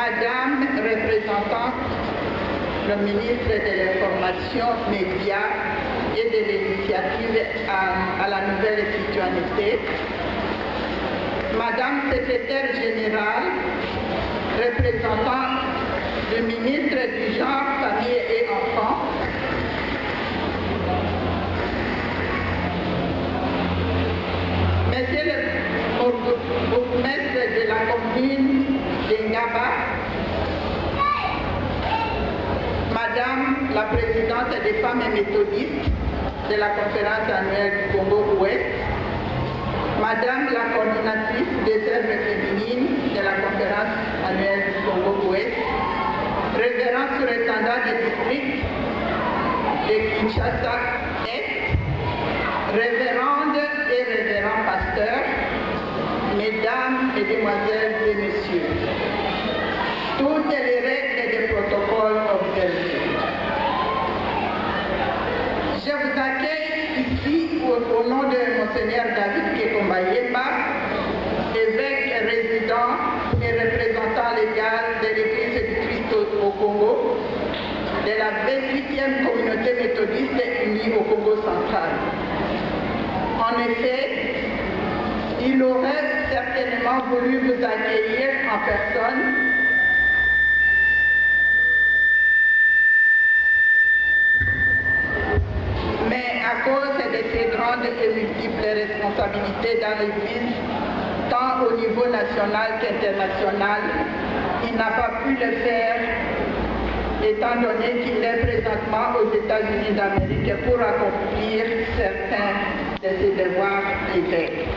Madame représentante, le ministre de l'Information, Médias et de l'Initiative à la Nouvelle Citoyenneté, Madame Secrétaire Générale, représentante du ministre du Genre, Famille et Enfants, Monsieur le bourgmestre de la commune de Ngaba, Madame la présidente des femmes méthodistes de la conférence annuelle du Congo-Ouest, Madame la coordinatrice des œuvres féminines de la conférence annuelle du Congo-Ouest, révérend surintendant du district de Kinshasa-Est, révérende et révérend pasteur, mesdames, mesdemoiselles et messieurs, toutes les règles des protocoles observées. Je vous accueille ici au nom de Monseigneur David Kekomba Yemba, évêque résident et représentant légal de l'Église du Christ au Congo, de la 28e communauté méthodiste unie au Congo central. En effet, il aurait certainement voulu vous accueillir en personne, mais à cause de ses grandes et multiples responsabilités dans l'Église, tant au niveau national qu'international, il n'a pas pu le faire, étant donné qu'il est présentement aux États-Unis d'Amérique pour accomplir certains de ses devoirs d'évêque.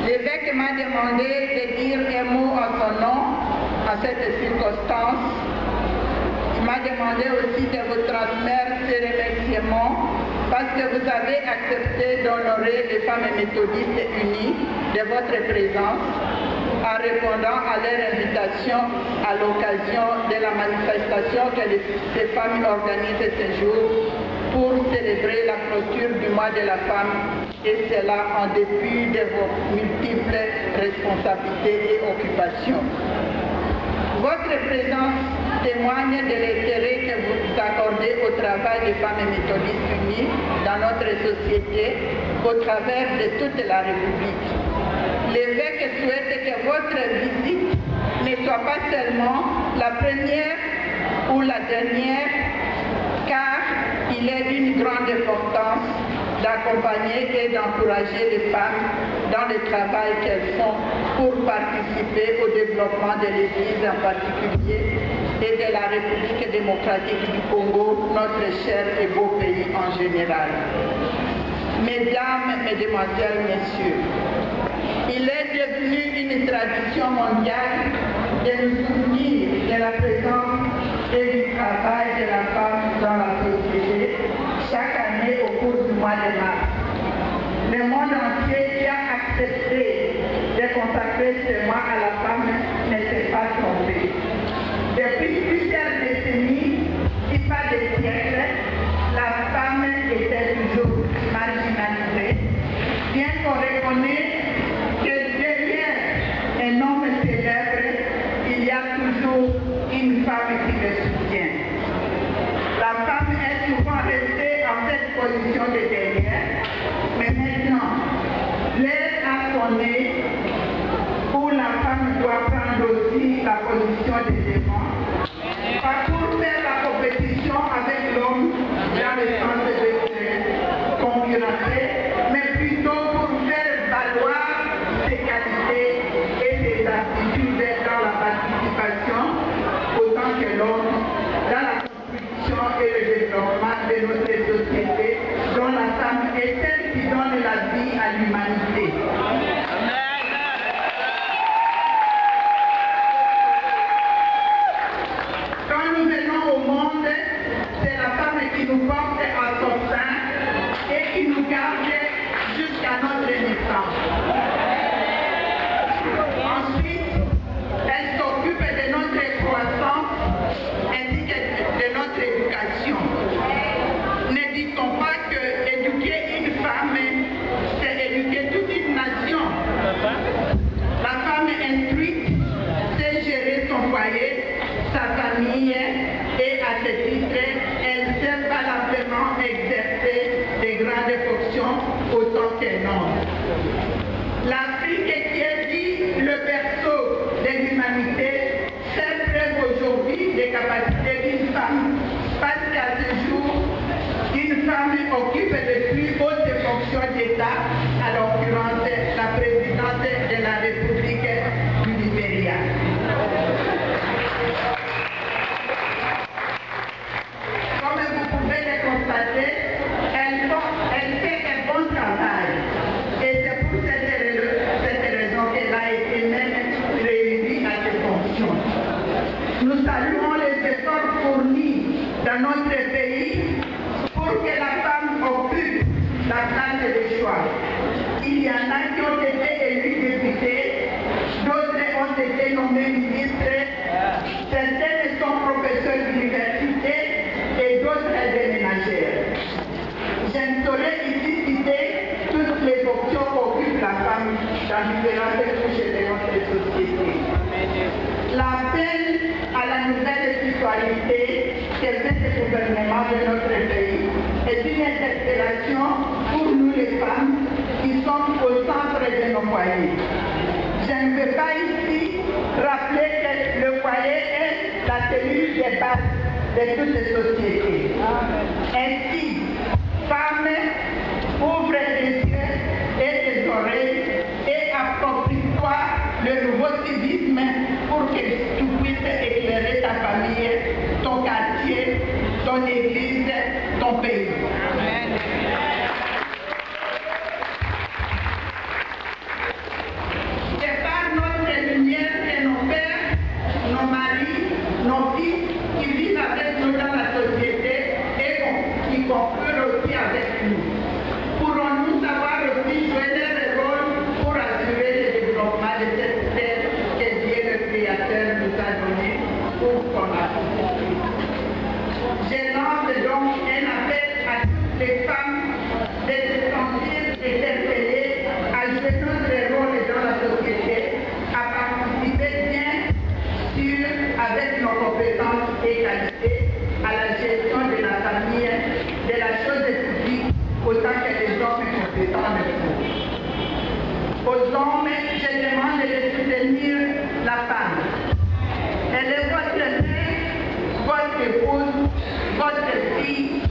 L'évêque m'a demandé de dire un mot en son nom à cette circonstance. Il m'a demandé aussi de vous transmettre ces remerciements parce que vous avez accepté d'honorer les femmes méthodistes unies de votre présence en répondant à leur invitation à l'occasion de la manifestation que ces femmes organisent ce jour pour célébrer la clôture du mois de la femme, et cela en dépit de vos multiples responsabilités et occupations. Votre présence témoigne de l'intérêt que vous accordez au travail des femmes méthodistes unies dans notre société au travers de toute la République. L'évêque souhaite que votre visite ne soit pas seulement la première ou la dernière, car il est d'une grande importance d'accompagner et d'encourager les femmes dans le travail qu'elles font pour participer au développement de l'Église en particulier et de la République démocratique du Congo, notre cher et beau pays en général. Mesdames, Mesdemoiselles, Messieurs, il est devenu une tradition mondiale de nous souvenir de la présence et du travail de la femme dans la société chaque année au cours du mois de mars. Le monde entier qui a accepté de consacrer ce mois à la femme ne s'est pas trompé. Depuis plusieurs décennies, si pas des siècles, la femme était toujours marginalisée, bien qu'on reconnaisse que derrière un homme célèbre, il y a toujours une femme qui le soutient. La femme est souvent restée en cette position de derrière, mais maintenant, l'heure a sonné où la femme doit prendre aussi la position de devant, pas pour faire la compétition avec l'homme dans le sens de concurrencer, mais plutôt pour faire valoir ses qualités et ses aptitudes dans la participation, autant que l'homme, dans la construction et le développement de notre société, dont la femme est celle qui donne la vie à l'humanité. famille et à ce titre, elle sait valablement exercer de grandes fonctions autant qu'un homme. L'Afrique qui est dit le berceau de l'humanité fait preuve aujourd'hui des capacités d'une femme parce qu'à ce jour, une femme occupe les plus hautes fonctions d'État, à l'occurrence la présidente de la République du Libéria. Comme vous pouvez le constater, elle fait un bon travail. Et c'est pour cette raison qu'elle a été même réunie à ces fonctions. Nous saluons les efforts fournis dans notre pays pour que la femme occupe la place de choix. Il y en a qui ont été élus députés, d'autres ont été nommés ministres, certaines sont professeurs d'université et d'autres des ménagères. Je ne saurais ici citer toutes les fonctions qu'occupe la femme dans différentes couches de notre société. L'appel à la nouvelle citoyenneté que fait ce gouvernement de notre pays est une interpellation pour nous les femmes qui sommes au centre de nos foyers. Je ne veux pas ici rappeler que le foyer est la cellule de base de toutes les sociétés. Ainsi, femmes, ouvre les yeux et les oreilles et approprie-toi le nouveau civisme pour que tu puisses éclairer ta famille, ton quartier, ton église, ton pays. Amen. C'est par notre lumière que nos pères, nos maris, nos fils qui vivent avec nous dans la société et qui concurrent aussi avec nous. Pourrons-nous savoir aussi jouer leur rôle pour assurer le développement de cette terre que Dieu le Créateur nous a donnée pour son activité. Je lance donc un appel à toutes les femmes de se sentir interpellées à jouer notre rôle dans la société, à participer bien sûr avec nos compétences et qualités à la gestion de la famille, de la chose publique, autant que les hommes compétents le font. Aux hommes, je demande de soutenir la femme. Elle est votre mère, votre épouse, votre fille,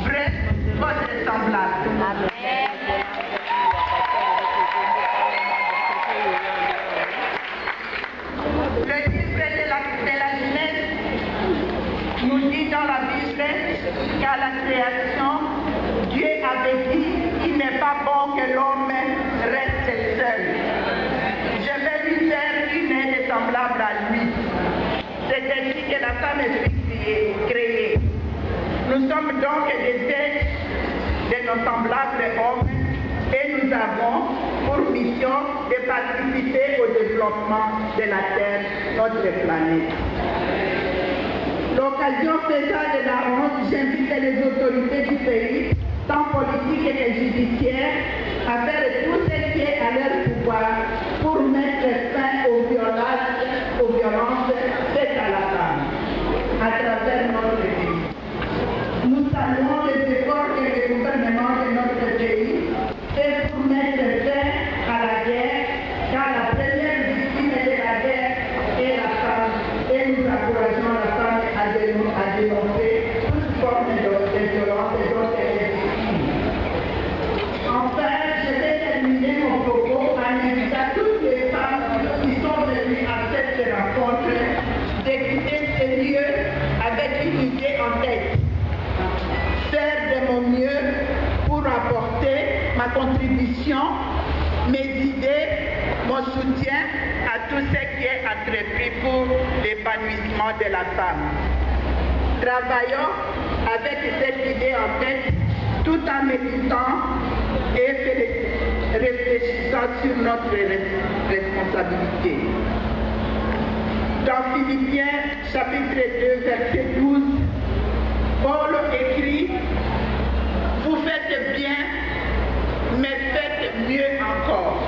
bref, votre semblable. Le livre de la jeunesse nous dit dans la Bible qu'à la création, Dieu avait dit qu'il n'est pas bon que l'homme reste seul. Je vais lui faire une aide semblable à lui. C'est ainsi que la femme est créée. Nous sommes donc des aides de nos semblables hommes et nous avons pour mission de participer au développement de la Terre, notre planète. L'occasion faisant de la honte, j'invite les autorités du pays, tant politiques que judiciaires, à faire tout ce qui est à leur pouvoir pour mettre fin aux violences faites à la femme à travers notre pays. Nous saluons les efforts que le gouvernement de notre pays fait pour mettre fin à la guerre, car la première victime de la guerre est la femme, et nous encourageons la femme à dénoncer toute forme de violence dont elle est victime. Enfin, je vais terminer mon propos en invitant toutes les femmes qui sont venues à cette rencontre d'écouter sérieux avec une idée en tête. Faire de mon mieux pour apporter ma contribution, mes idées, mon soutien à tout ce qui est entrepris pour l'épanouissement de la femme. Travaillons avec cette idée en tête tout en méditant et réfléchissant sur notre responsabilité. Dans Philippiens chapitre 2 verset 12, Paul écrit « Vous faites bien, mais faites mieux encore. »